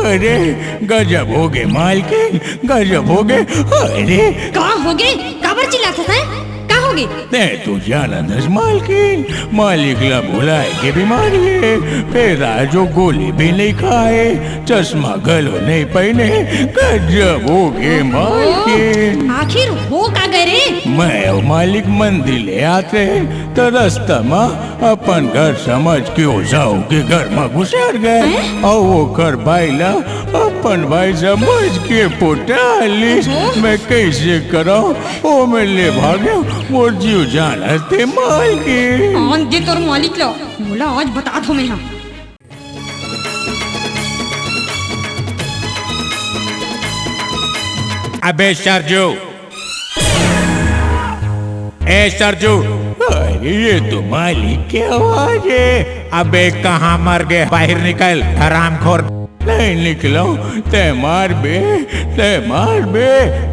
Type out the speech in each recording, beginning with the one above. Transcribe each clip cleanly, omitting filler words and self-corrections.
अरे गजब हो गए मालकिन, गजब हो गए। अरे कहाँ हो गए? काबर चिल्लात है? कहाँ हो गए? ते तू जाना दस मालकिन, मालिक ला बुलाए के बीमारी है, फिर जो गोली भी नहीं खाए, चश्मा गलो नहीं पहने, गजब हो गए मालकिन। आखिर हो का गए रे? मैं और मालिक मंदिर ले आते तो रास्ता में अपन घर समझ के हो जाओ के घर में घुसर गए, और वो घर भाईला अपन भाई समझ के पोटाली। मैं कैसे कराऊं, वो मैं ले भागे, वो जीव जान हते मालकिन। आन दे तोर मालिक लो, बोला आज बता दो मैं। अबे सरजू, ए सरजू, अरे ये तो मालिक की आवाज है। अबे कहाँ मर गए, बाहर निकल हरामखोर। नहीं निकलो, ते मार बे,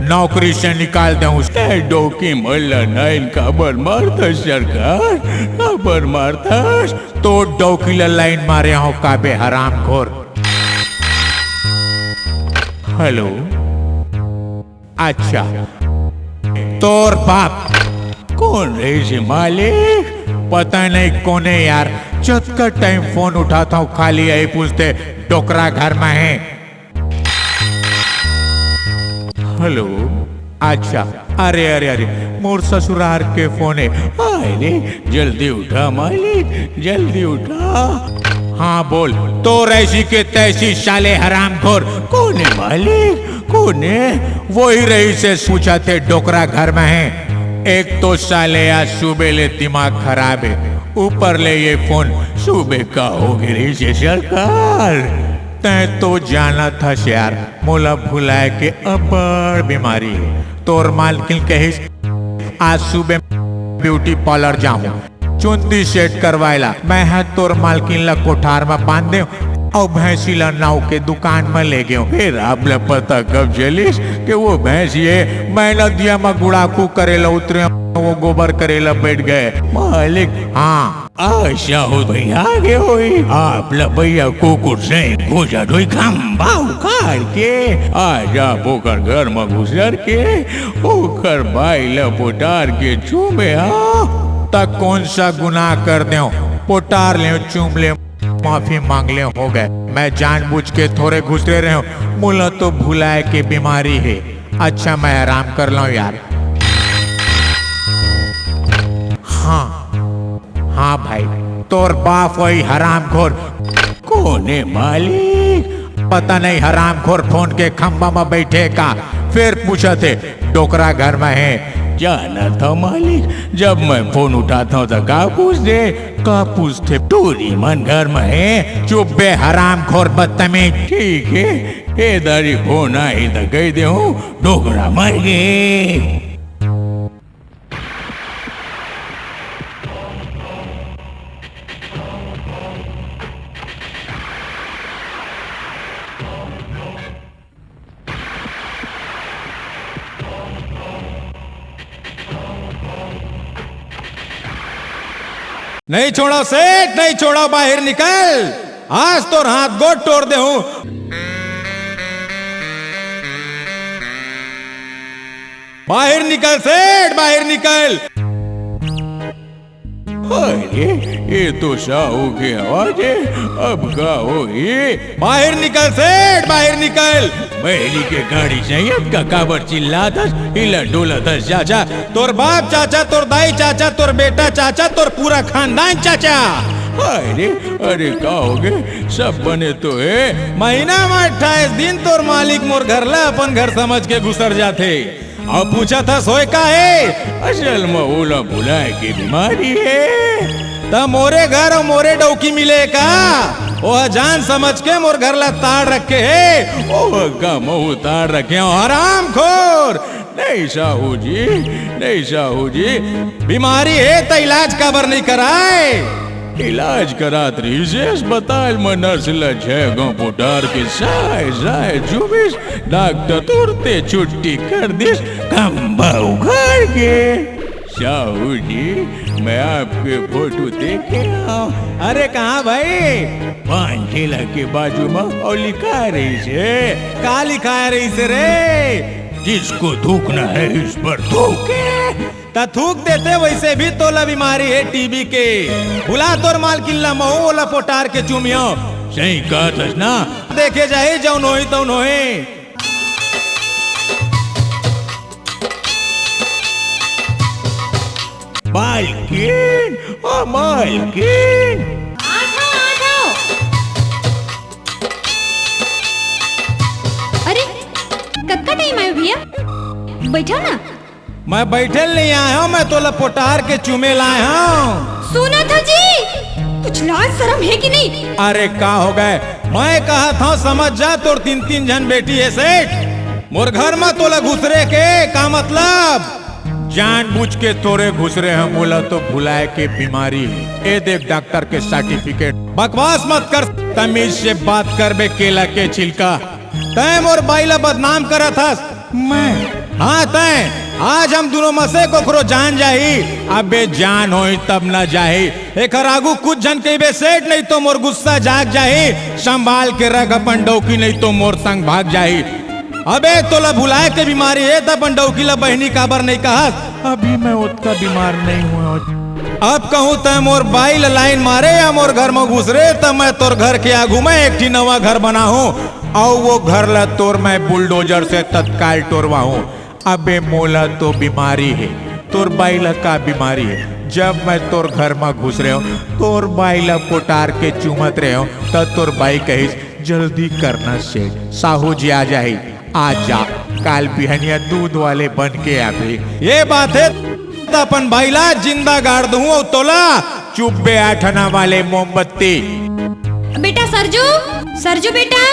नौकरी से निकाल दे उसके। डोकी मल्ला नाइन खबर मारता सरकार, खबर मारता तो डोकी लाइन मारे हो का बे हरामखोर। हेलो, अच्छा तोर बाप कौन रही से मालिक? पता नहीं कौन है यार, जब का टाइम फोन उठाता हूँ खाली यही पूछते डोकरा घर में है। हेलो, अच्छा, अरे अरे अरे मोर ससुराल के फोन है। अरे जल्दी उठा मालिक, जल्दी उठा। हाँ बोल, तो ऐसी के तैसी साले हरामखोर। कौन है मालिक, कौन है? वही रही से पूछा थे डोकरा घर में है। एक तो साले आज सुबह ले दिमाग खराब है, ऊपर ले ये फोन सुबह का हो गई से सरकार। तै तो जाना था यार, मोला भुलाए के अबर बीमारी है। तोर मालकिन कहिस आज सुबह ब्यूटी पार्लर जाऊं, चुंदी सेट करवाएला। मैं है तोर मालकिन ला कोठार में बांध दे और भैंसी ला नाव के दुकान में ले गयो। फिर आप ला पता कब चलिस कि वो भैंस ये मैं नदिया में गुड़ाकू करेला उतरे, वो गोबर करेला बैठ गए मालिक। हाँ आशा हो भैया आगे होई, आप ला भैया कुकुर से घुसा धोई खंबा उखाड़ के आज आप ओकर घर में घुसर के ओकर भाई ला पोटार के चूमे। तक कौन सा गुनाह कर दे, पोटार ले चूम ले, माफी मांग ले, हो गए। मैं जानबूझ के थोड़े घुसरे रहे हूँ, मुला तो भुलाए के बीमारी है। अच्छा मैं आराम कर लूं यार। हाँ भाई, तोर बाप वही हरामखोर। कौन है मालिक? पता नहीं, हरामखोर फोन के खंबा में बैठे का। फिर पूछा थे डोकरा घर में है। जाना था मालिक, जब मैं फोन उठाता हूँ तो का पूछते टूरी मन घर में है। चुप बे हरामखोर बदतमीज। ठीक है, ये दारी फोन आई तो कह दे हूँ डोकरा मर गए। नहीं छोड़ा सेठ, नहीं छोड़ा, बाहर निकल, आज तो हाथ गोड़ तोड़ दे हूं। बाहर निकल सेठ, बाहर निकल। अरे ये तो साहू की आवाज है, अब का हो ये? बाहर निकल सेठ, बाहर निकल। बहरी के गाड़ी चाहिए का काबर चिल्ला दस, हिला डोला दस। चाचा तोर बाप चाचा, तोर दाई चाचा, तोर बेटा चाचा, तोर पूरा खानदान चाचा। अरे अरे का हो गए, सब बने तो है। महीना में 28 दिन तोर मालिक मोर घर ला अपन घर समझ के घुसर जाते। अब पूछा था सोए का है? असल में ओला भुलाए की बीमारी है। त मोरे घर और मोरे डौकी मिले का? वो जान समझ के मोर घर ला ताड़ रखे है। ओ का मुँह ताड़ रखे हरामखोर। नहीं साहू जी, नहीं साहू जी, बीमारी है तो इलाज काबर नहीं कराए? इलाज करात रही से अस्पताल में नर्स लगे पोटार के साय चुबिस, डॉक्टर तुरते छुट्टी कर दिस खंबा उखाड़ के। साहू जी मैं आपके फोटो देखे अरे कहाँ भाई? पांचेला के बाजू में और लिखा रही से का लिखा है रही से रे? जिसको थूकना है इस पर थूके। ता थूक देते वैसे भी तोला बीमारी है टीबी के। बुला तोर माल किल्ला महू ओला पोटार के चुमियो। सही कहा था ना, देखे जाए जौन होई तौन होई। मालकिन, ओ मालकिन, अरे कक्का टाइम आयो भैया, बैठा ना। मैं बैठल नहीं आया हूँ, मैं तोला पोटार के चुमे लाए हूँ। सुना था जी, कुछ लाज शर्म है कि नहीं? अरे का हो गए? मैं कहा था समझ जा, तोर 3-3 जन बेटी है सेठ। मोर घर में तोला घुसरे के का मतलब? जानबूझ के तोरे घुसरे हम बोला तो भुलाए के बीमारी है। ए देख डॉक्टर के सर्टिफिकेट। बकवास मत कर, तमीज से बात कर बे केला के छिलका। तय मोर बाइला बदनाम करा था मैं? हाँ तय। आज हम दोनों मसे कोखरो जान जाही। अबे जान होई तब न जाही। एक आगू कुछ जन के बे सेठ, नहीं तो मोर गुस्सा जाग जाही। संभाल के रख अपन डौकी, नहीं तो मोर संग भाग जाही। अबे तोला भुलाए के बीमारी है तब अपन डौकी ला बहनी काबर नहीं कहा? अभी मैं उतना बीमार नहीं हुआ। अब कहूँ तय मोर बाई लाइन मारे या मोर घर में घुसरे, तब मैं तोर घर के आगू में एक ठी नवा घर बना हूँ और वो घर ला तोर मैं बुलडोजर से तत्काल तोड़वा हूँ। अबे मोला तो बीमारी है, तोर बाइला का बीमारी है। जब मैं तोर घर में घुस रहे हूँ, तोर बाइला पोटार के चुमत रहे हूँ, तब तोर बाई कहिस जल्दी करना सेठ, साहू जी आ जाही। आ जा, काल बिहनिया दूध वाले बन के आवे। ये बात है तो अपन बाइला जिंदा गाड़ दूँ तोला। चुप बे आठना वाले मोमबत्ती। बेटा सरजू, सरजू बेटा।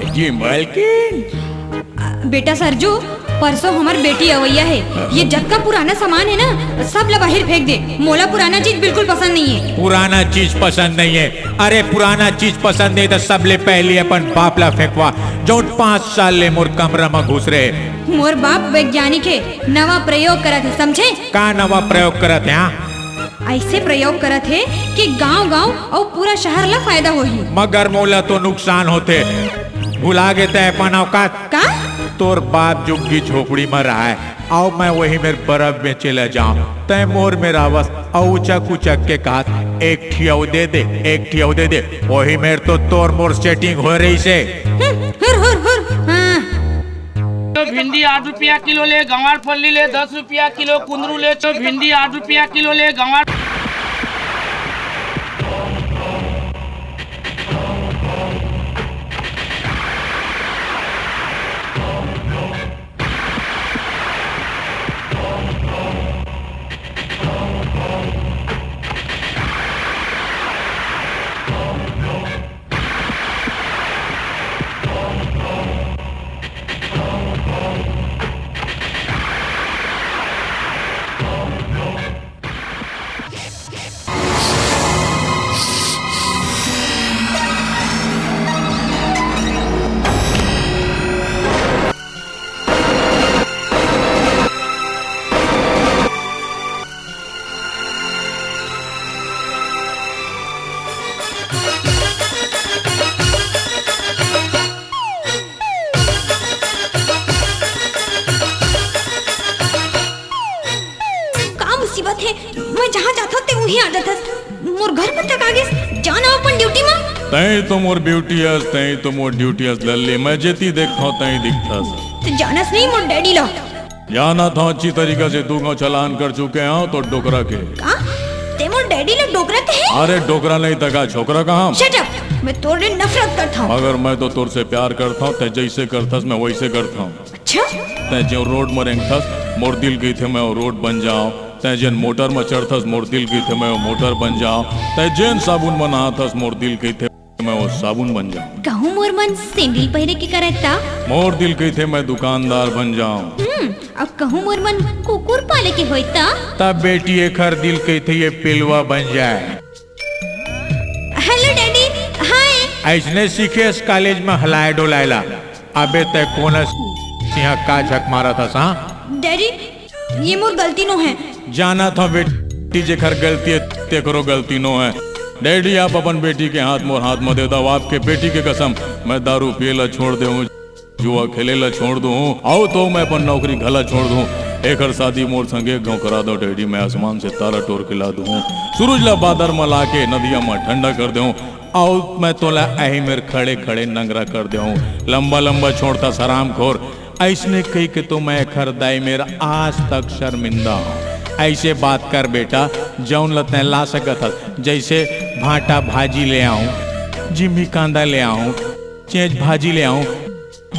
जी मालकिन। बेटा सरजू, परसों हमार बेटी अवैया है। ये जत्ता पुराना सामान है ना, सब ला बाहर फेंक दे। मोला पुराना चीज बिल्कुल पसंद नहीं है। पुराना चीज पसंद नहीं है? अरे पुराना चीज पसंद नहीं तो सब ले पहले अपन बाप ला फेंकवा, जो 5 साल ले मोर कमरा में घुस रहे। मोर बाप वैज्ञानिक है, नवा प्रयोग करत है, समझे? का नवा प्रयोग करत है? ऐसे प्रयोग करत है कि गांव-गांव और पूरा शहर ला फायदा होही। मगर मोला तो नुकसान होते। भुला गए थे अपन औकात का? तोर बाप जुग्गी झोपड़ी में रहा है, आओ मैं वही मेरे बर्फ में चले जाऊं। तय मोर मेरा बस औचक उचक के कहा एक ठियाव दे दे, एक ठियाव दे दे। वही मेरे तो तोर मोर सेटिंग हो रही से। हाँ। तो भिंडी 8 रुपया किलो ले, गंवार फल्ली ले 10 रुपया किलो, कुंदरू ले। तो भिंडी 8 रुपया किलो ले, गंवार मुसीबत है, मैं जहाँ जाता ते वहीं आ जाता। मोर घर में तक आगे जाना अपन ड्यूटी में। तई तो मोर ब्यूटी हस, तई तो मोर ड्यूटी हस लल्ले। मैं जेती देखता तई दिखतास। तो जानस नहीं मोर डैडी ला। जाना था अच्छी तरीका से, तू को चलान कर चुके हैं तो डोकरा के। का? ते मोर डैडी ला डोकरा के है? अरे डोकरा नहीं तका छोकरा कहाँ? शट अप, मैं तोरे नफरत करता हूँ। अगर मैं तो तोर से प्यार करता हूँ, ते जैसे करतास मैं वैसे करता हूँ। अच्छा? ते जो रोड में रेंगतास, मोर दिल की थे मैं वो रोड बन जाऊँ। तै जेन मोटर में चढ़थस, मोर दिल की थे मैं वो मोटर बन जाऊँ। तै जेन साबुन में नहाथस, मोर दिल की थे मैं वो साबुन बन जाऊँ। कहूँ मोर मन सैंडल पहने के करता। मोर दिल की थे मैं दुकानदार बन जाऊँ। अब कहूँ मोर मन कुकुर पाले के होता। तब बेटी एक हर दिल की थे ये पिलवा बन जाए। हेलो डैडी, हाय। ऐसने सीखे इस कॉलेज में हलाए डोलायला। अबे तय कौन सिंह का झक मारा था सा? डैडी, ये मोर गलती नो है। जाना था बेटी बेटी जेकर गलती है तेकरो गलती नो है। डैडी आप अपन बेटी के हाथ मोर हाथ में दे दो। आपके बेटी के कसम मैं दारू पिए ला छोड़ दे हूँ, जुआ खेले ला छोड़ दूँ, आओ तो मैं अपन नौकरी घला छोड़ दूँ। एकर शादी मोर संगे गाँव करा दो डैडी, मैं आसमान से तारा टोर के ला दूँ, सूरज ला बादर में ला के नदिया में ठंडा कर दूँ, आओ मैं तोला अही मेरे खड़े खड़े नंगरा कर दूँ। लंबा लंबा छोड़ता सराम खोर ऐसने कही के तो मैं खरदाई मेरा आज तक शर्मिंदा हूँ। ऐसे बात कर बेटा, जौन लते ला सकत हस, जैसे भाटा भाजी ले आऊं, जिमी कांदा ले आऊं, चेंज भाजी ले आऊं,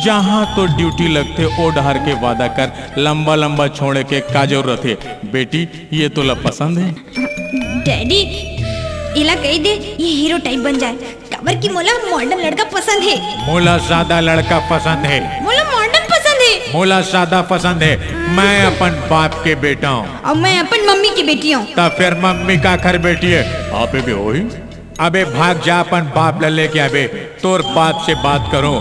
जहां तो ड्यूटी लगते ओ डहर के वादा कर, लंबा लंबा छोड़े के का जरूरत है। बेटी ये तो ला पसंद है। डैडी इला कही दे ये हीरो टाइप बन जाए, कबर की मोला मॉडर्न लड़का पसंद है। मोला सादा लड़का पसंद है। मोला मॉडर्न पसंद है। मोला सादा पसंद है। मैं अपन बाप के बेटा हूँ और मैं अपन मम्मी की बेटी हूँ। तो फिर मम्मी का खर बेटी है। आपे भी हो ही। अबे भाग जा अपन बाप ला लेके अबे तोर बाप से बात करो।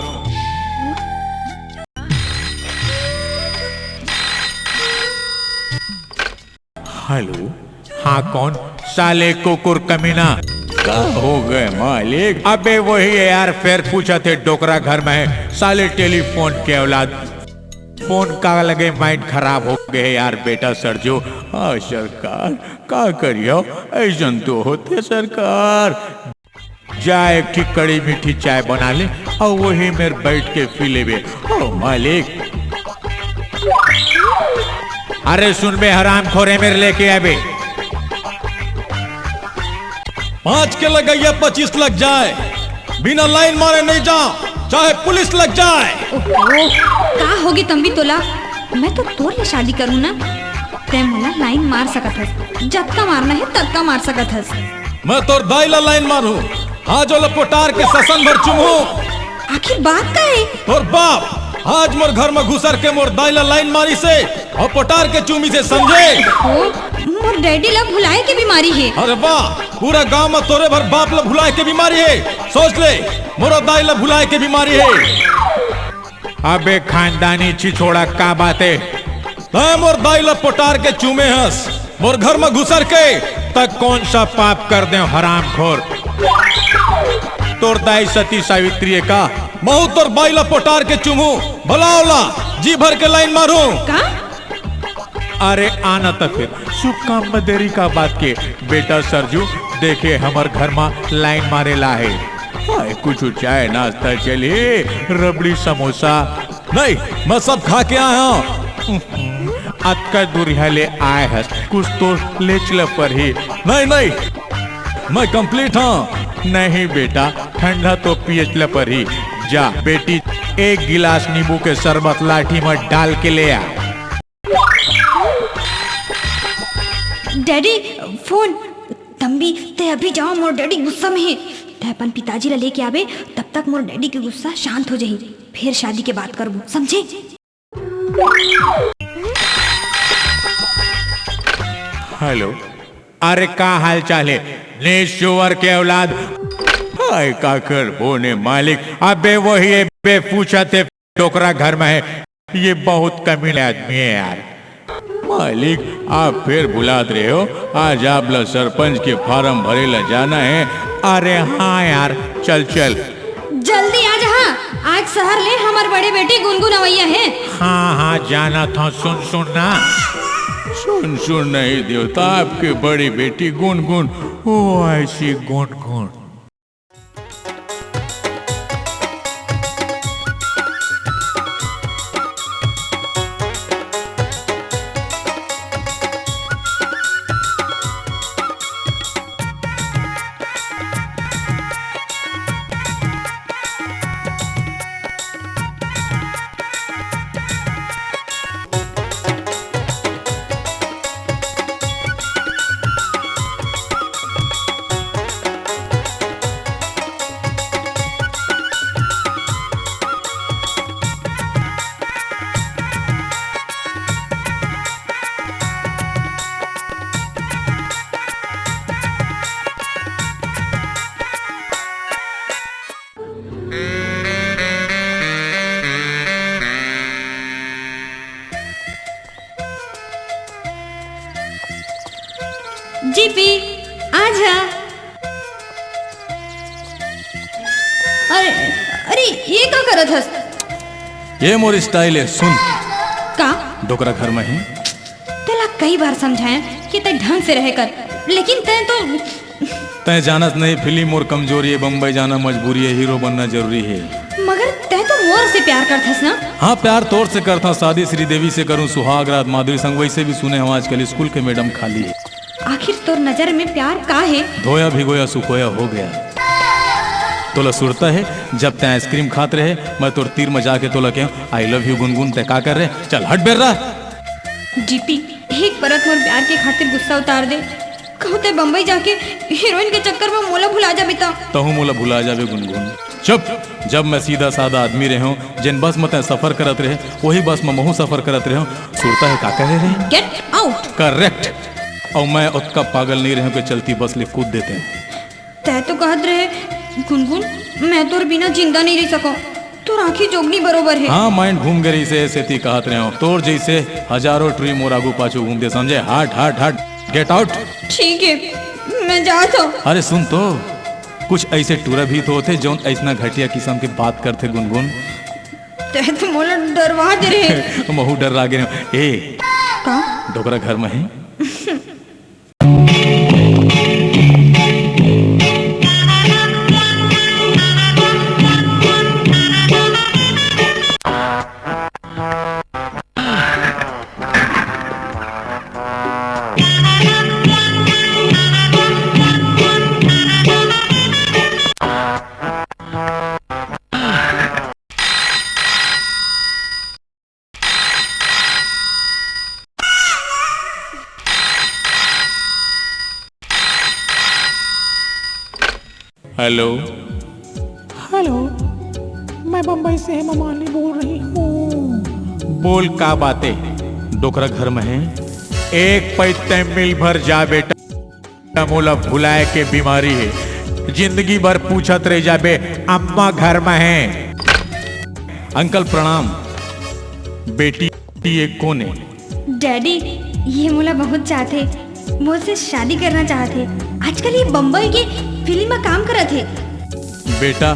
हेलो, हाँ कौन? साले कुकुर कमीना क्या हो गए मालिक? अबे वही है यार, फिर पूछा थे डोकरा घर में है। साले टेलीफोन के औलाद, फोन का लगे माइंड खराब हो गए यार बेटा सरजू। हाँ सरकार का करियो, ऐसन तो होते सरकार। जाए एक ठीक कड़ी मीठी चाय बना ले और वही मेरे बैठ के पी लेबे। ओ मालिक, अरे सुन बे हराम खोरे मेरे लेके आबे। 5 के लगाइए 25 लग जाए, बिना लाइन मारे नहीं जाओ, चाहे पुलिस लग जाए। ओहो, का होगी तंबी तोला, मैं तो तोर ले शादी करूँ ना, ते मोला लाइन मार सकत हस, जत्ता मारना है तत्ता मार सकत हस। मैं तोर दाई ला लाइन मारू, हाँ जो लपोटार के ससन भर चुमू। आखिर बात का है? और बाप आज मोर घर में घुसर के मोर दाई ला लाइन मारी से और पोटार के चूमी से समझे। ओ, मोर डैडी ला भुलाए के बीमारी है। अरे वाह, पूरा गांव में तोरे भर बाप ला भुलाए के बीमारी है। सोच ले, मोरा दाई ला भुलाए के बीमारी है। अबे खानदानी छिछोड़ा का बात है? तय मोर दाई ला पोटार के चूमे हंस, मोर घर में घुसर के तक कौन सा पाप कर दे हराम खोर? तोर दाई सती सावित्री है का? महू तोर बाई ला पोटार के चूमू, भलाओला जी भर के लाइन मारू। का? अरे आना तो फिर शुभ काम में देरी का बात के बेटा सरजू, देखे हमार घर में लाइन मारे ला है। हाय, कुछ चाय नाश्ता चलिए, रबड़ी समोसा नहीं मैं सब खा के आया हूँ। अतका दूरिया ले आए हस, कुछ तो ले चल पर ही। नहीं नहीं मैं कंप्लीट हूँ। नहीं बेटा, ठंडा तो पिए पर ही। जा बेटी, एक गिलास नींबू के शरबत लाठी में डाल के ले आ। Daddy phone. तंबी ते अभी जाओ, मोर डैडी गुस्सा में है। ते अपन पिताजी ला लेके आवे, तब तक मोर डैडी के गुस्सा शांत हो जाही, फिर शादी के बात करबो, समझे? हेलो, अरे का हाल चाल है नेश्वर के औलाद? हाय काकर बोने मालिक। अबे वही है बे, पूछा थे डोकरा घर में है। ये बहुत कमीने आदमी है यार। मालिक आप फिर बुलात रहे हो, आज आप ला सरपंच के फार्म भरे ला जाना है। अरे हाँ यार, चल चल जल्दी आ जा। आज शहर ले हमार बड़े बेटे गुनगुन अवैया है। हाँ हाँ जाना था। सुन सुन ना, सुन सुन नहीं देवता, आपकी बड़ी बेटी गुनगुन। ओ ऐसी गुनगुन। जीपी आजा। अरे अरे ये का करत हस? ये मोर स्टाइल है, सुन। का डोकरा घर में ही तेला कई बार समझाए कि तय ढंग से रह कर, लेकिन तय तो तय जानत नहीं, फिल्म और कमजोरी है, बम्बई जाना मजबूरी है, हीरो बनना जरूरी है। मगर तय तो मोर से प्यार करथस ना? हाँ, प्यार तोर से करता, शादी श्रीदेवी से करूँ, सुहाग रात माधुरी संग वैसे भी सुने हम आजकल स्कूल के मैडम खाली है। आखिर तोर नजर में प्यार का है? धोया भिगोया सुखोया हो गया। तोला सुरता है जब तय आइसक्रीम खात रहे, मैं तोर तीर में जाके तोला के आई लव यू गुनगुन तय का कर रहे, चल हट बेर रहा। जीपी एक परत मोर प्यार के खातिर गुस्सा उतार दे। कहते बम्बई जाके हीरोइन के चक्कर में मोला भुला जा बेटा। तहु मोला भुला जावे गुनगुन। चुप, जब मैं सीधा सादा आदमी रहे हूँ, जिन बस में तय सफर करत रहे वही बस में महू सफर करत रहे हूँ, सुरता है का कह रहे? Get out. करेक्ट। और मैं उतना पागल नहीं रहे कि चलती बस ले कूद देते हैं। तय तो कहत रहे गुनगुन मैं तोर बिना जिंदा नहीं रह सको, तोर आँखी जोगनी बरोबर है। हाँ, माइंड घूम गई से ऐसे ती कहत रहे हो, तोर जैसे हजारों ट्री मोर आगू पाछू घूमते समझे। हट हट हट, गेट आउट। ठीक है मैं जाता हूँ। अरे सुन तो, कुछ ऐसे टूरा भी तो होते जो ऐसा घटिया किस्म के बात करते गुनगुन। तय तो मोला डरवा दे रहे। महू डर लागे ए का डोकरा घर में है। हेलो हेलो, मैं बम्बई से ममाली बोल रही हूँ। बोल का बातें? डोकरा घर में है, एक पैते मिल भर जा बेटा, मोला भुलाए के बीमारी है, जिंदगी भर पूछत रह जाबे अम्मा घर में है। अंकल प्रणाम। बेटी ये कौन है? डैडी ये मोला बहुत चाहते, मुझसे शादी करना चाहते। आजकल ये बम्बई के फिल्म में काम करत है। बेटा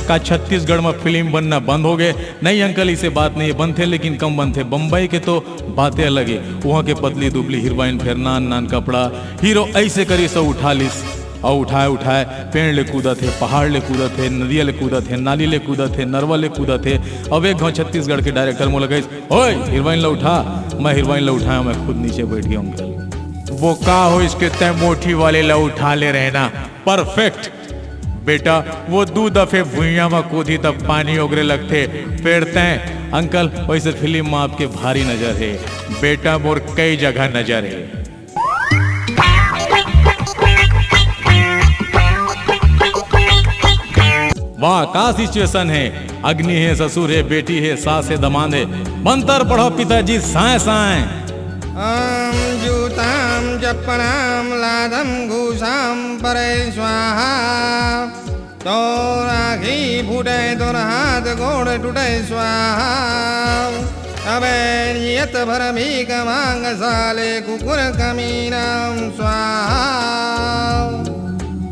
का छत्तीसगढ़ में फिल्म बनना बंद हो गए? नहीं अंकल, इसे बात नहीं है, बंद थे लेकिन कम बंद थे। बम्बई के तो बातें अलग है, वहाँ के पतली दुबली हीरोइन, फिर नान नान कपड़ा, हीरो ऐसे करी सब उठा लिस और उठाए उठाए पेड़ ले कूदा थे, पहाड़ ले कूदा थे, नदिया ले कूदा थे, नाली ले कूदा थे, नरवा ले कूदा थे। अब एक गाँव छत्तीसगढ़ के डायरेक्टर मोला गई, ओए हीरोइन ला उठा। मैं हीरोइन ला उठाया, मैं खुद नीचे बैठ गया अंकल। वो का हो इसके तय मोटी वाले ला उठा ले रहना। परफेक्ट बेटा वो 2 दफे भुइया में कूदी तब पानी ओगरे लगते फिर तय। अंकल वैसे फिल्म में आपके भारी नजर है। बेटा मोर कई जगह नजर है। वाह का सिचुएशन है, अग्नि है, ससुर है, बेटी है, सास है, दमाद है। मंत्र पढ़ो पिताजी, साए साए। आम जूताम जपणाम लादम घूसाम परे स्वाहा। तो राखी फूटे तोर हाथ गोड़ टूटे स्वाहा। अबे नियत भर भी कमांग साले कुकुर कमीनाम स्वाहा।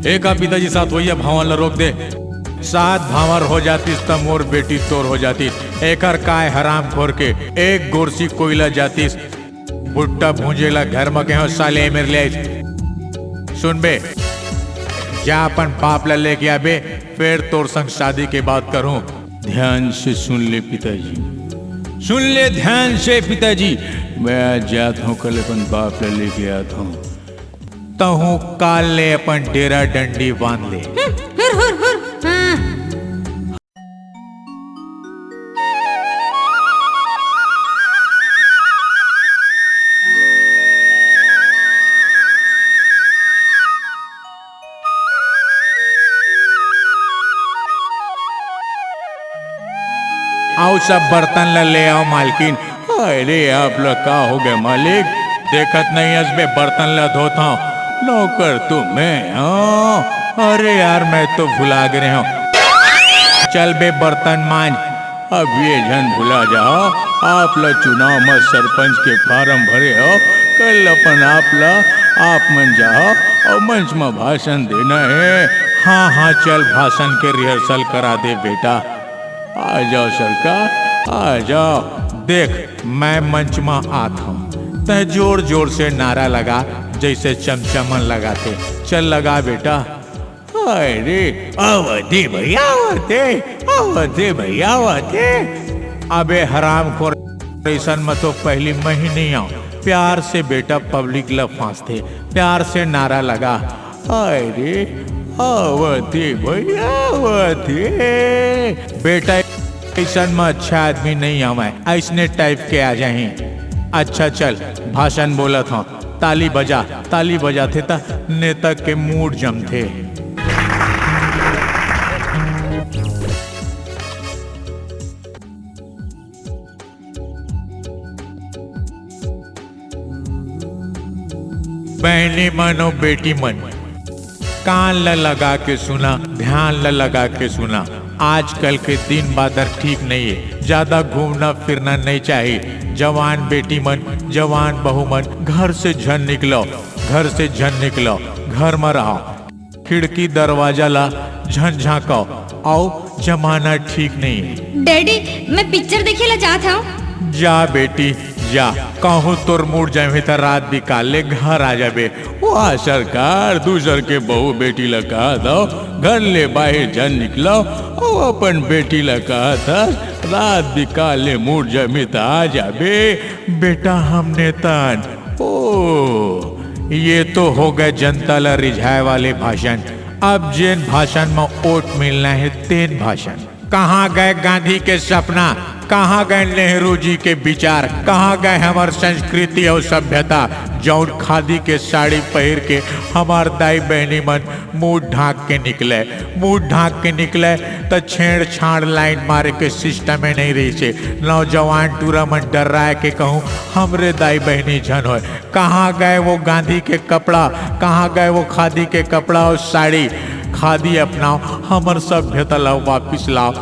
एक आप पिताजी साथ वही भावन ला रोक दे। साथ भावर हो जाती तब मोर बेटी तोर हो जाती। एकर काय हराम खोर के एक गोरसी कोयला जातीस, भुट्टा भूंजेला घर में कहो साले मेरे लिए। सुन बे, जा अपन बाप ला लेके आबे, फिर तोर संग शादी के बात करूं। ध्यान से सुन ले पिताजी, सुन ले ध्यान से पिताजी। मैं जाता हूँ, कल अपन बाप ला लेके आता हूँ। तहु काल ले अपन डेरा डंडी बांध ले। हुर हुर हुर। हाँ। आओ सब बर्तन ला ले आओ मालकिन। अरे आप लोग का हो गए मालिक, देखत नहीं असबे बर्तन ला धोता हूँ। नौकर तू मैं? हाँ अरे यार मैं तो भुला गए हूँ। चल बे बर्तन मांज। अब ये जन भुला जाओ, आप लोग चुनाव में सरपंच के फार्म भरे हो, कल अपन आप ला आप मन जाओ और मंच में भाषण देना है। हाँ हाँ चल भाषण के रिहर्सल करा दे बेटा। आ जाओ सरकार आ जाओ। देख मैं मंच में आता हूँ, तय जोर जोर से नारा लगा जैसे चमचमन लगाते। चल लगा बेटा। अरे अवधि भैया अवधि भैया अवधि। अबे हरामखोर ऐसन में तो पहली महीने आओ। प्यार से बेटा पब्लिक लव फांसते, प्यार से नारा लगा। अरे अवधि भैया अवधि। बेटा ऐसन में अच्छा आदमी नहीं आवे, ऐसने टाइप के आ जाए। अच्छा चल भाषण बोला था, ताली बजाते था नेता के मूड जमते। बहनी मन और बेटी मन, कान लगा के सुना, ध्यान लगा के सुना। आजकल के दिन बादर ठीक नहीं है, ज्यादा घूमना फिरना नहीं चाहिए। जवान बेटी मन, जवान बहू मन, घर से झन निकलो, घर में रहो। खिड़की दरवाजा ला झन झाँको, आओ जमाना ठीक नहीं है। डैडी मैं पिक्चर देखे ला जाता हूँ। जा बेटी जा, कहूँ तोर मूड जाए तो रात बिकाल ले घर आ जाबे। वाह सरकार, दूसर के बहू बेटी लगा दो, घर ले बाहर जन निकलो। और अपन बेटी लगा था रात बिकाल ले मूड जमे तो आ जाबे। बेटा हमने तन ओ ये तो हो गए जनता ला रिझाए वाले भाषण। अब जिन भाषण में वोट मिलना है तेन भाषण। कहाँ गए गांधी के सपना, कहाँ गए नेहरू जी के विचार, कहाँ गए हमार संस्कृति और सभ्यता। जौन खादी के साड़ी पहन के हमार दाई बहनी मन मुंह ढांक के निकले तो छेड़छाड़ लाइन मारे के सिस्टम में नहीं रही से। नौजवान टूरा मन डर रहा है कि कहूँ हमरे दाई बहनी झन हो। कहाँ गए वो गांधी के कपड़ा, कहाँ गए वो खादी के कपड़ा और साड़ी। खादी अपनाओ, हमार सभ्यता लाओ, वापिस लाओ।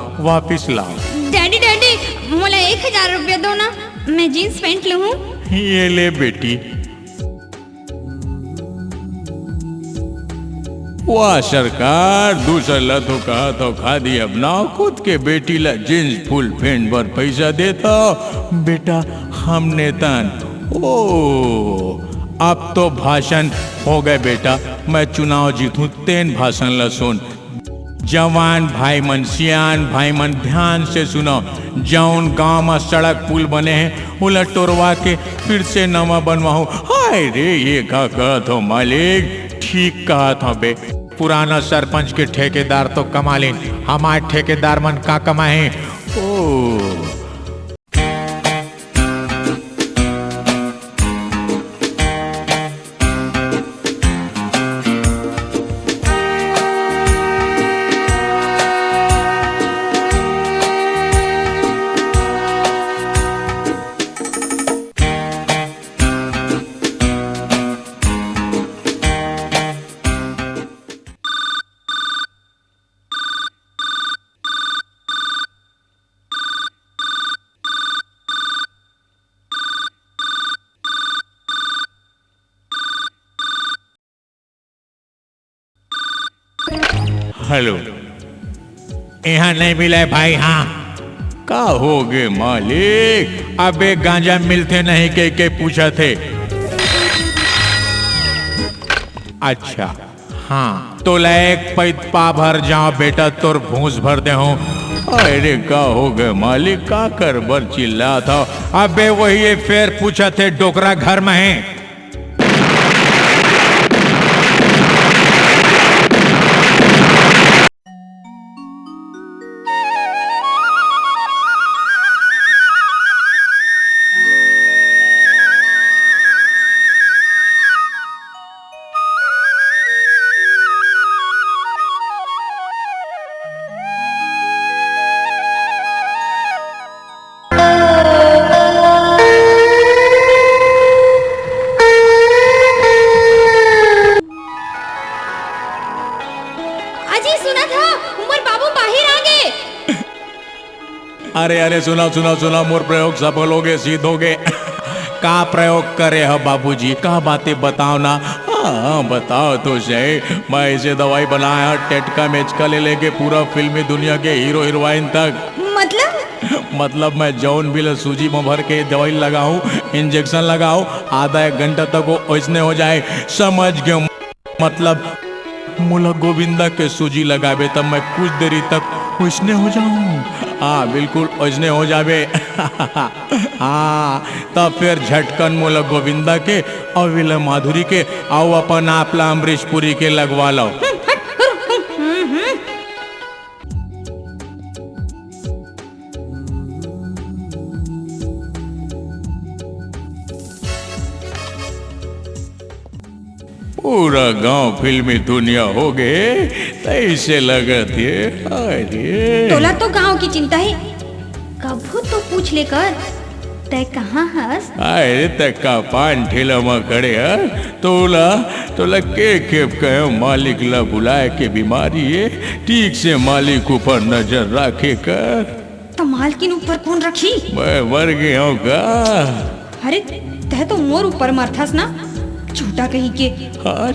डैडी मोला 1000 रुपया दो ना, मैं जीन्स पैंट लूँ। ये ले बेटी। वाह सरकार, दूसरा ला तो कहा तो खादी अपनाओ, खुद के बेटी ला जींस फुल पैंट पर पैसा देता। बेटा हमने तन ओ अब तो भाषण हो गए बेटा। मैं चुनाव जीतूं तेन भाषण ला सुन। जवान भाई मन, सियान भाई मन ध्यान से सुनो। जौन गांव में सड़क पुल बने हैं उला टोरवा के फिर से नवा बनवाओ। हाय रे ये का कहत हो मालिक, ठीक कहत हो बे। पुराना सरपंच के ठेकेदार तो कमा लें, हमारे ठेकेदार मन का कमाए। ओ हेलो, यहाँ नहीं मिला भाई। हाँ का हो गए मालिक, अबे गांजा मिलते नहीं के पूछा थे। अच्छा हाँ तो एक पैत पा भर जाओ बेटा, तोर भूस भर दे हूँ। अरे का हो गए मालिक, का कर बर चिल्ला था। अबे वही फिर पूछा थे डोकरा घर में है। अरे सुना मोर प्रयोग सफल हो गए, सिद्ध हो गए। का प्रयोग करे हो बाबूजी, का बातें बताओ ना। हाँ बताओ तो सही। मैं ऐसे दवाई बनाया टेटका मेचका ले लेके पूरा फिल्मी दुनिया के हीरो हीरोइन तक। मतलब मैं जौन भी सूजी में भर के दवाई लगाऊं, इंजेक्शन लगाऊं, आधा एक घंटा तक वो ओइसने हो जाए। समझ गए? मतलब मुला गोविंदा के सूजी लगाबे तब मैं कुछ देरी तक ओइसने हो जाऊं। हाँ बिल्कुल ओइसने हो जाबे। हाँ तब फिर झटकन मुला गोविंदा के और विलय माधुरी के आओ अपन आपला अमरीश पुरी के लगवा लो। पूरा गांव फिल्मी दुनिया हो गए ऐसे लगत है। अरे तोला तो गांव की चिंता है, कभू तो पूछ लेकर तय कहाँ हस। अरे तक्का पान ठेला में खड़े है। तोला के खेप कहे मालिक ला बुलाए के बीमारी है, ठीक से मालिक ऊपर नजर रखे कर। तो मालकिन ऊपर कौन रखी? मैं मर गया हूँ का। अरे तह तो मोर ऊपर मरथस ना, झूठा कहीं के। हाँ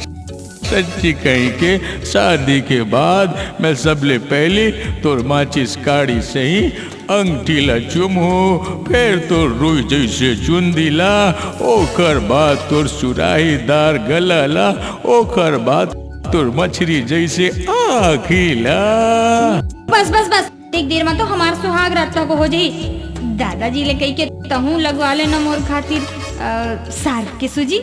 सच्ची कहीं के। शादी के बाद मैं सबले पहले तोर माचिस काड़ी से ही अंगठी ला चुमू, फिर तोर रुई जैसे चुन दिला, ओकर बाद तोर सुराहीदार गला ला, ओकर बाद तोर मछली जैसे आँखिला। बस बस बस एक देर में तो हमार सुहाग रात को हो जाई। दादाजी ले कही के तहू लगवा लेना मोर खातिर सार के सूजी।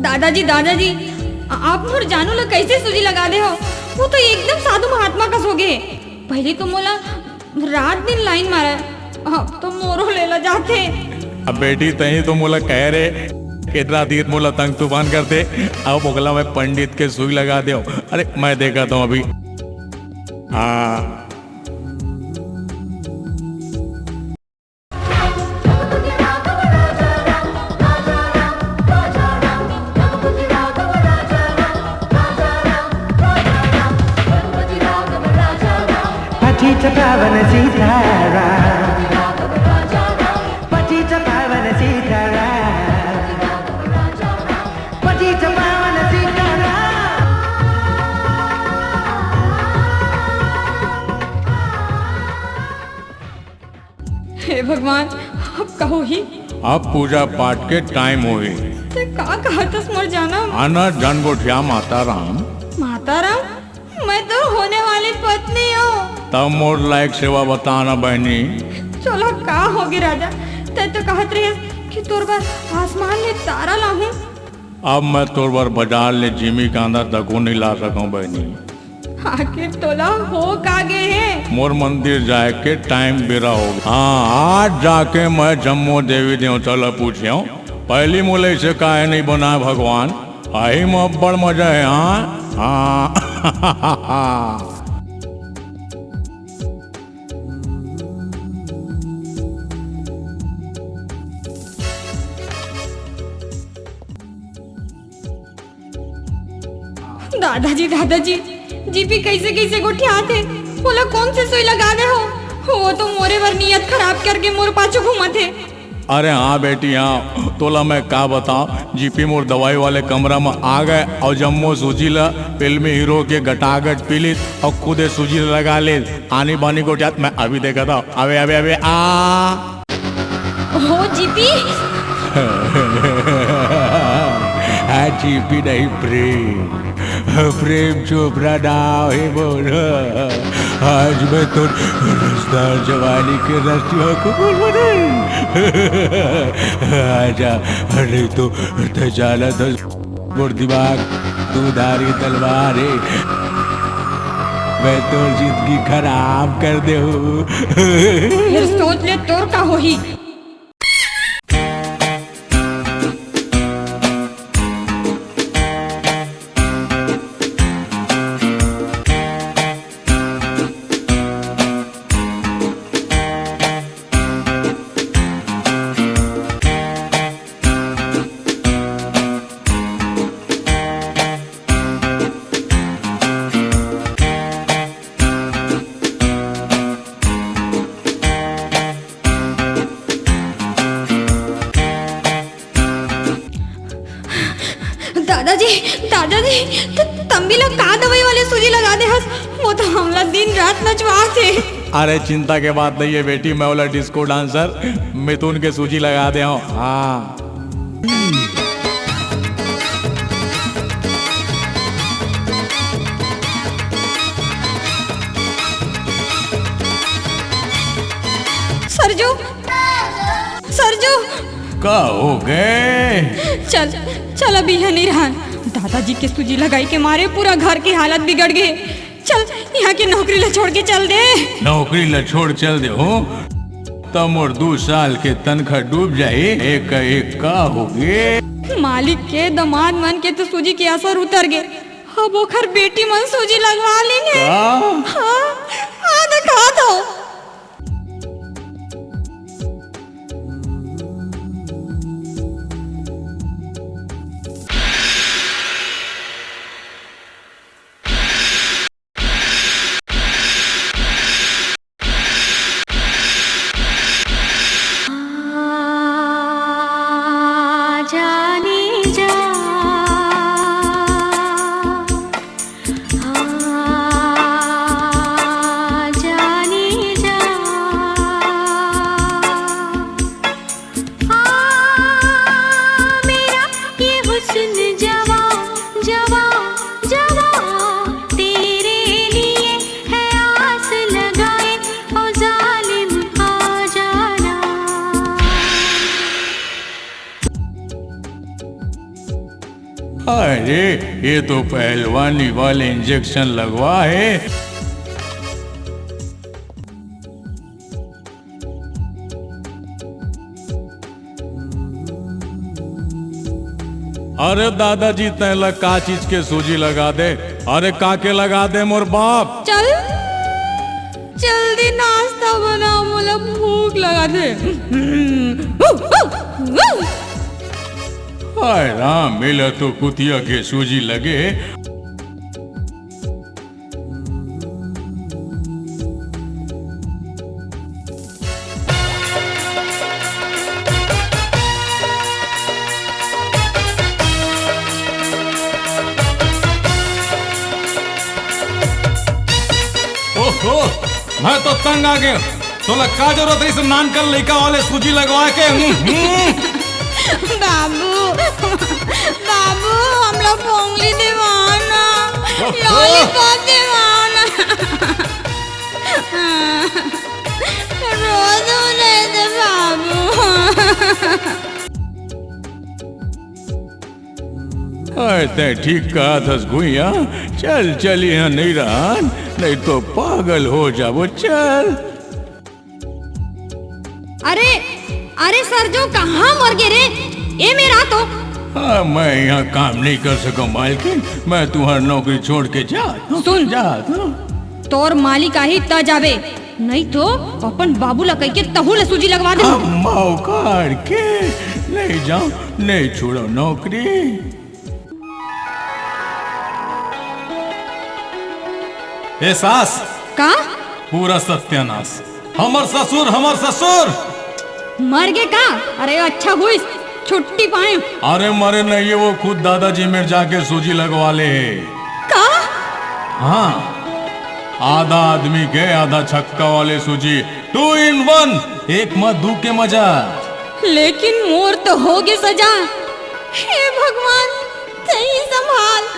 दादाजी आप मोर जानू ला कैसे सूजी लगा दे हो? वो तो एकदम साधु महात्मा का सोगे। पहले तो मोला रात दिन लाइन मारा, अब तो मोरो ले ला जाते। अब बेटी तही तो मोला कह रहे कितना देर मोला तंग तूफान करते। अब बोगला मैं पंडित के सुई लगा दे। अरे मैं देखा तो अभी। हाँ पतित पावन सीताराम, पतित पावन सीताराम, पतित पावन सीताराम। हे भगवान अब कहो ही। अब पूजा पाठ के टाइम हुए। ते का कहा तस मोर जाना? आना जन गोठिया माता राम। माता राम? मैं तो होने वाली पत्नी हूँ। तब मोर लायक सेवा बताना बहनी। चलो का होगी राजा, तै तो कहत रहे कि तोर बार आसमान में तारा लाहूं। अब मैं तोर बार बाजार ले जिमी कांदा तको नहीं ला सकूं बहनी। आखिर तोला हो कागे है? मोर मंदिर जाए के टाइम बेरा हो गया। हाँ आज जाके मैं जम्मू देवी देवता पूछे पहली मोले से काहे नहीं बनाए भगवान। आई में बड़ मजा है। हाँ हाँ दादाजी जीपी कैसे कैसे गोठी आते बोला कौन से सुई लगा दे हो? वो तो मोरे वर नियत खराब करके मोर पाछू घुमाते। अरे हाँ बेटी हाँ तोला मैं का बताऊं। जीपी मोर दवाई वाले कमरा में आ गए और जम्मो सूजी ला फिल्मी हीरो के गटागट पी ली और खुदे सूजी लगा ले। आनी बानी गोटियात मैं अभी देखा था। अबे अबे अबे हो जीपी। जीपी नहीं प्रेम चोपड़ा नाव है बोल। आज मैं तो रास्ता जवानी के रास्ते को बोल बने। आजा अरे तो जाना था मोर दिमाग तू धारी तलवार है। मैं तो जिंदगी खराब कर दे। फिर सोच ले तोर का हो ही। दादाजी दादाजी तो तुम भी लोग का दवाई वाले सूजी लगा दे हस, वो तो हमला दिन रात नचवा थे। अरे चिंता के बात नहीं है बेटी, मैं वाला डिस्को डांसर मिथुन के सूजी लगा दे हूँ। हाँ सरजू सरजू का हो गए? चल चल अभी है नहीं रहा, दादाजी के सूजी लगाई के मारे पूरा घर की हालत बिगड़ गई। चल यहाँ की नौकरी ले छोड़ के चल दे। नौकरी ले छोड़ चल दे हो तब और 2 साल के तनख्वाह डूब जाए। एक का हो गए? मालिक के दामाद मन के तो सूजी के असर उतर गए, अब ओखर बेटी मन सूजी लगवा लेंगे। हाँ दिखा दो। अरे ये तो पहलवानी वाले इंजेक्शन लगवा है। अरे दादाजी तैला का चीज के सूजी लगा दे? अरे काके लगा दे मोर बाप। चल जल्दी नाश्ता बना, मोला भूख लगा दे। हाय राम, मिला तो कुतिया के सूजी लगे। ओहो, मैं तो तंग आ गया। तो का जरूरत है इस नान कर लड़का वाले सूजी लगवा के? बाबू हम लोग पोंगली दीवाना, लॉलीपॉप दीवाना, रोज दे बाबू। अरे ठीक कहा था भूया, चल चल यहाँ नहीं रहा, नहीं तो पागल हो जाओ। चल। अरे अरे सरजू कहाँ मर गए रे? ए मेरा तो। हाँ, मैं यहाँ काम नहीं कर सका मालकिन, मैं तुम्हारी नौकरी छोड़ के जा। सुन जा तोर मालिक आई ता जावे, नहीं तो अपन बाबू ला कह के तहु ले सूजी लगवा दे। मौका के नहीं जाओ, नहीं छोड़ो नौकरी। ए सास का पूरा सत्यानाश। हमर ससुर मर गए का? अरे अच्छा हुई छुट्टी पाए। अरे मरे नहीं है, वो खुद दादाजी में जाके सूजी लगवा ले। का? हाँ, आधा आदमी के आधा छक्का वाले सूजी, 2 in 1, एक मत दू के मजा। लेकिन मोर तो हो गए सजा। हे भगवान सही संभाल।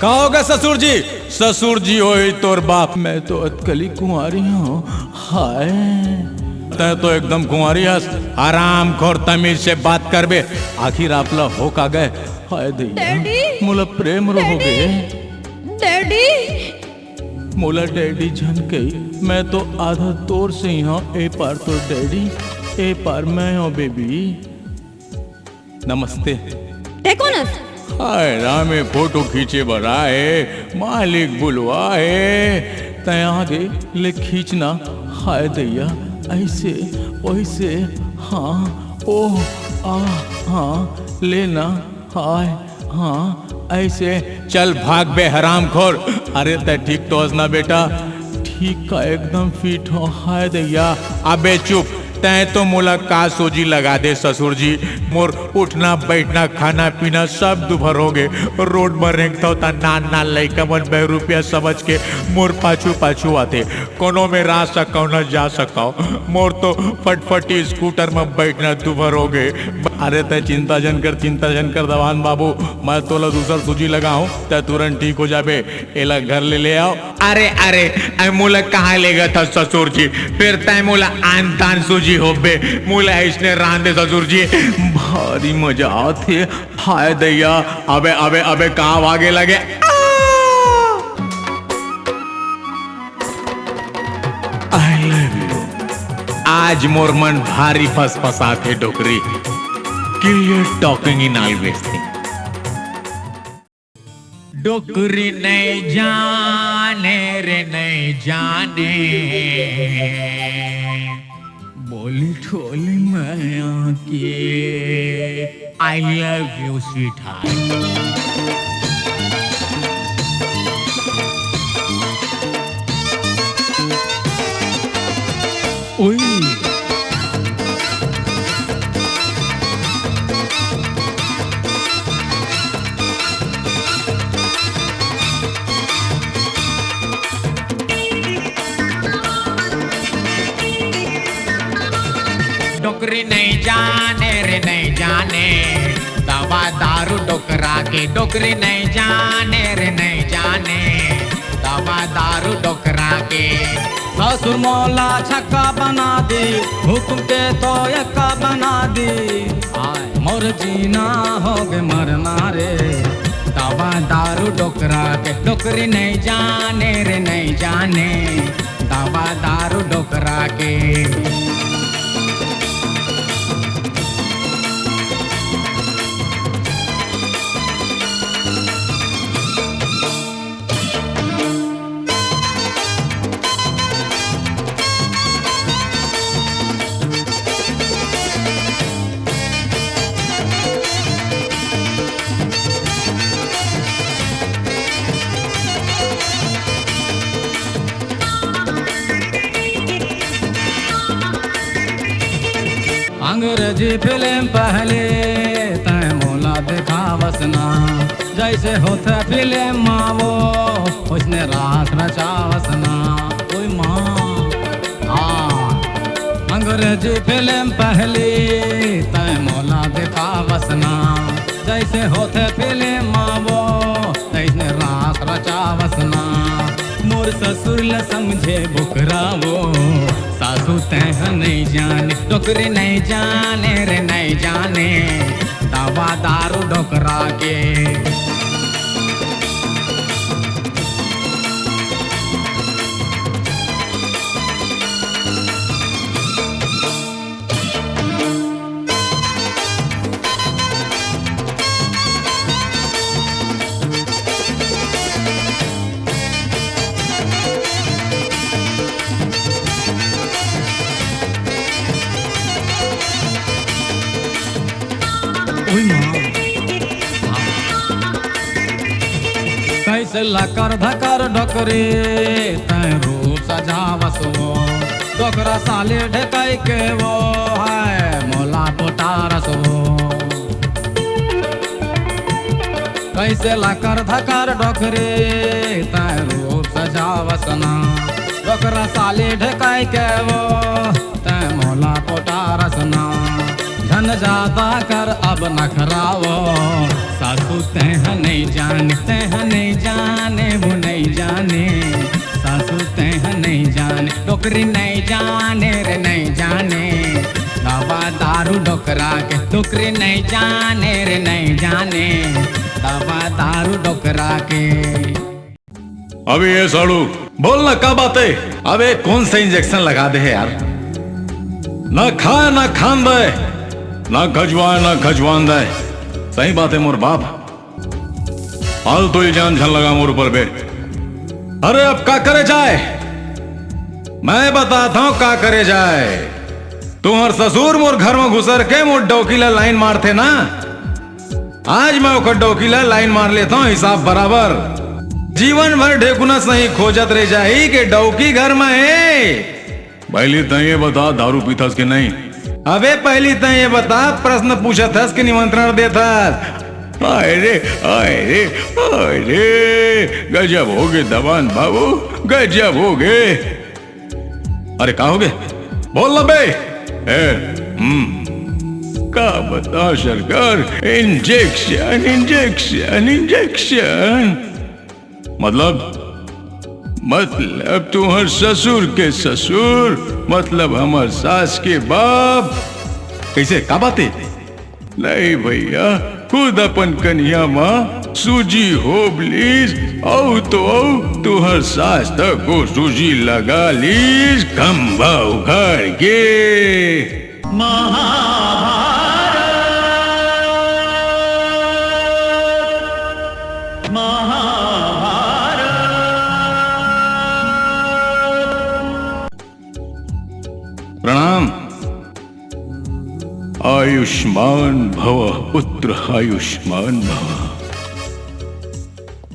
कहोगे ससुर जी? ससुर जी हो तोर बाप। मैं तो अतकली कुंवारी हूँ। हाय, तै तो एकदम कुंवारी हस। आराम खोर तमीज से बात करबे। आखिर आपला हो का गए? हाय दैया, मोला प्रेम रहोगे? डैडी मोला डैडी झन कही, मैं तो आधा तोर से ही हूँ। ए पार तो डैडी, ए पार मैं हूँ बेबी। नमस्ते। टेकोनस हाय रामे फोटो खींचे बराए मालिक बुलवाए तया दे ले खींचना। हाय दैया ऐसे वैसे हाँ ओह आ हाँ लेना हाय हाँ ऐसे। चल भाग बे हरामखोर। अरे त ठीक तो हंसना बेटा, ठीक का एकदम फिट हो। हाय दैया अबे चुप, तय तो मोला का सोजी लगा दे ससुर जी। मोर उठना बैठना खाना पीना सब दुभर हो गए। रोड में रेंगता होता नान नान लइका मन 2 रुपया समझ के मोर पाछू पाछू आते। कोनो में रा सकाओ न जा सकाओ। मोर तो फटफटी स्कूटर में बैठना दुभर हो गए। अरे तय चिंता जन कर दवान बाबू, मैं तोला दूसर सूजी लगाऊं तय तुरंत ठीक हो जाबे। एला घर ले आओ। अरे अरे मोला कहाँ ले गया था ससुर जी? फिर तय मोला आन तान सूजी हो बे। मोला इसने रान दे ससुर जी, भारी मजा आते। हाय दैया अबे अबे अबे कहाँ भागे लगे? I love you. आज मोर मन भारी फसफसाते डोकरी। Clear talking in always thing. डोकरी नहीं जाने रे नहीं जाने, बोली ठोली मैं आके I love you sweet heart. डोकरी नहीं जाने रे नहीं जाने, दवा दारू डोकरा के। डोकरी नहीं जाने रे नहीं जाने, दवा दारू डोकरा के। ससुर मौला छक्का बना दी, हुक्म के तो यक्का बना दी। मोर जीना हो गे मरना रे, दवा दारू डोकरा के। डोकरी नहीं जाने रे नहीं जाने, दवा दारू डोकरा के। अंग्रेजी फिल्म पहले तय मोला दिखावसना, जैसे होता फिल्म मावो उसने रात रचावसना। ओए माँ अंग्रेजी फिल्म पहले तय मोला दिखावसना, जैसे होते फिल्म मावो तैसने रात रचावसना। मोर ससुर ल समझे बुकरावो, सासू तह नहीं जाने। डोकरी नहीं जाने रे नहीं जाने, दवा दारू डोकरा के। कैसे लकर धकर डोकरी तय रूप सजावसो। डोकरा साले ढकाई के वो है मोला पोटारसो। कैसे लकर धकर डोकरी तय रूप सजावसना। डोकरा साले ढकाई के वो तय मोला पोटारसना। धन ज्यादा कर अब नखरावो, सासू तह नहीं जाने वो नहीं जाने, सासू तह नहीं जाने। डोकरी नहीं जाने रे नहीं जाने, दवा दारू डोकरा के। डोकरी नहीं जाने रे नहीं जाने, दवा दारू डोकरा के। अबे ये साड़ू बोल ना क्या बात है? अबे कौन सा इंजेक्शन लगा दे है यार? ना खा ना खान दे, ना खजवाए ना खजवान दे। सही बात है मोर बाप। हाल तो इल्जाम झल लगा मोर ऊपर बे। अरे अब का करे जाए? मैं बताता हूं का करे जाए। तुम्हार ससुर मोर घर में घुसर के मोर डौकीला लाइन मारते ना, आज मैं ओकर डौकीला लाइन मार लेता हूं हिसाब बराबर। जीवन भर ढेकुना सही खोजत रह जाही के डौकी घर में है। पहली तो ये बता दारू पीथस के नहीं? अबे पहली तो ये बता प्रश्न पूछथस के निमंत्रण देथस? अरे अरे अरे गजब हो गए दवान बाबू, गजब हो गए। अरे का हो गए? बोल ना बे। का बता सरकार? इंजेक्शन इंजेक्शन इंजेक्शन मतलब तुम्हार ससुर के ससुर, मतलब हमार सास के बाप। कैसे का बात है? नहीं भैया, खुद अपन कन्या माँ सूजी होबलीस औ तो औ तुहर सास तक को सूजी लगा लीस खंभा उखाड़ के। प्रणाम। आयुष्मान भव पुत्र आयुष्मान भव।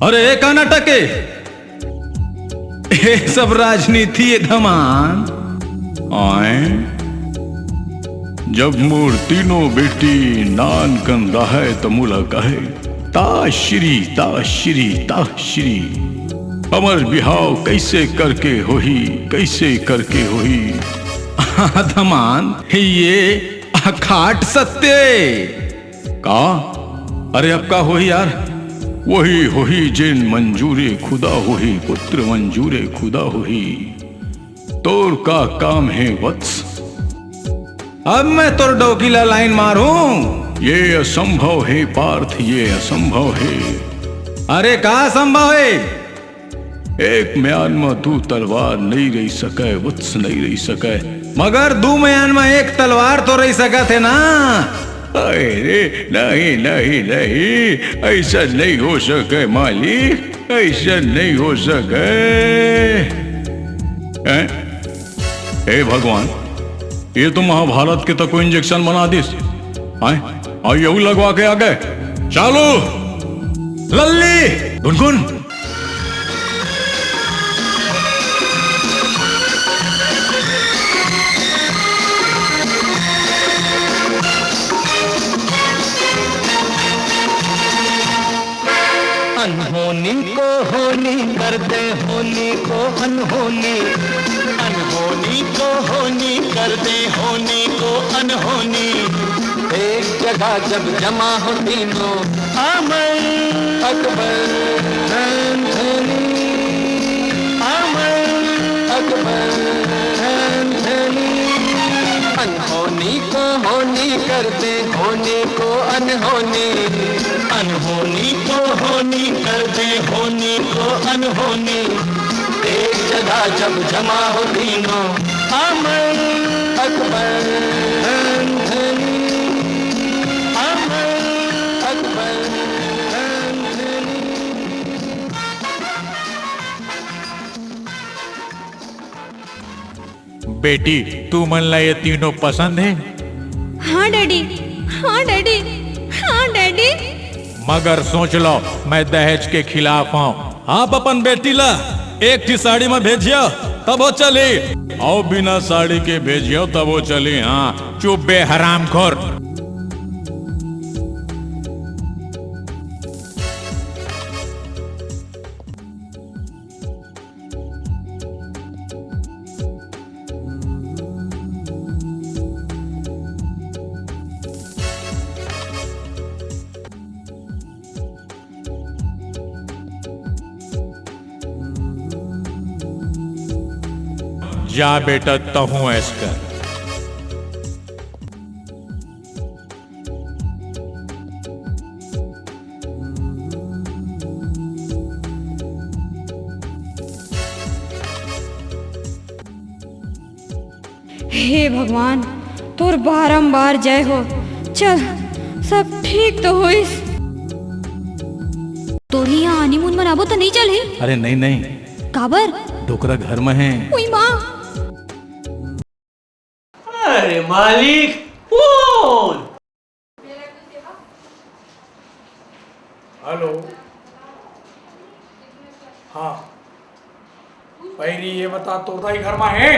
अरे का नाटक है? ये सब राजनीति है धमान। आए जब मोर तीनों बेटी नान कंदा है तो मुला कहे ताश्री ताश्री ताश्री। हमर बिहाव कैसे करके होही, कैसे करके होही? धमान ये खाट सत्य का? अरे अब का होही यार? वही होही जिन मंजूरे खुदा होही पुत्र मंजूरे खुदा होही। तोर का काम है वत्स? अब मैं तोर डौकीला लाइन मारूं? ये असंभव है पार्थ, ये असंभव है। अरे का असंभव है? एक म्यान में दो तलवार नहीं रही सके वत्स, नहीं रही सके। मगर दो म्यान में एक तलवार तो रही सका थे ना। अरे नहीं नहीं नहीं, ऐसा नहीं हो सके मालिक, ऐसा नहीं हो सके। हे भगवान, ये तो महाभारत के तक को इंजेक्शन बना दिस। आए यू लगवा के आ गए। चालू लल्ली गुनगुन। अनहोनी को होनी कर दे, होनी को अनहोनी, अनहोनी को होनी कर दे, होनी को अनहोनी। एक जगह जब जमा हो तीनों अमर अकबर धनी, अमर अकबर धनी। अनहोनी को होनी कर दे, होनी को अनहोनी, अनहोनी को होनी कर दे, होनी को अनहोनी। एक जगह जब जमा हो तीनों अमर अकबर धनी, अमर अकबर धनी। बेटी तू मन ला ये तीनों पसंद है? हाँ डैडी, हाँ डैडी, हाँ डैडी। मगर सोच लो मैं दहेज के खिलाफ हूँ। आप अपन बेटी ला एक थी साड़ी में भेजियो तब वो चली, और बिना साड़ी के भेजियो तब वो चली। हाँ चुप बे हरामखोर। जा बेटा तहु ऐस कर। हे भगवान, तोर बारंबार जय हो। चल सब ठीक तो होइस। तोरी यहाँ हनीमून मनाबो तो नहीं चले? अरे नहीं नहीं, काबर? डोकरा घर में है। ओई माँ। अरे मालिक फोन। हेलो, हाँ पहली ये बता, तोता ही घर में है?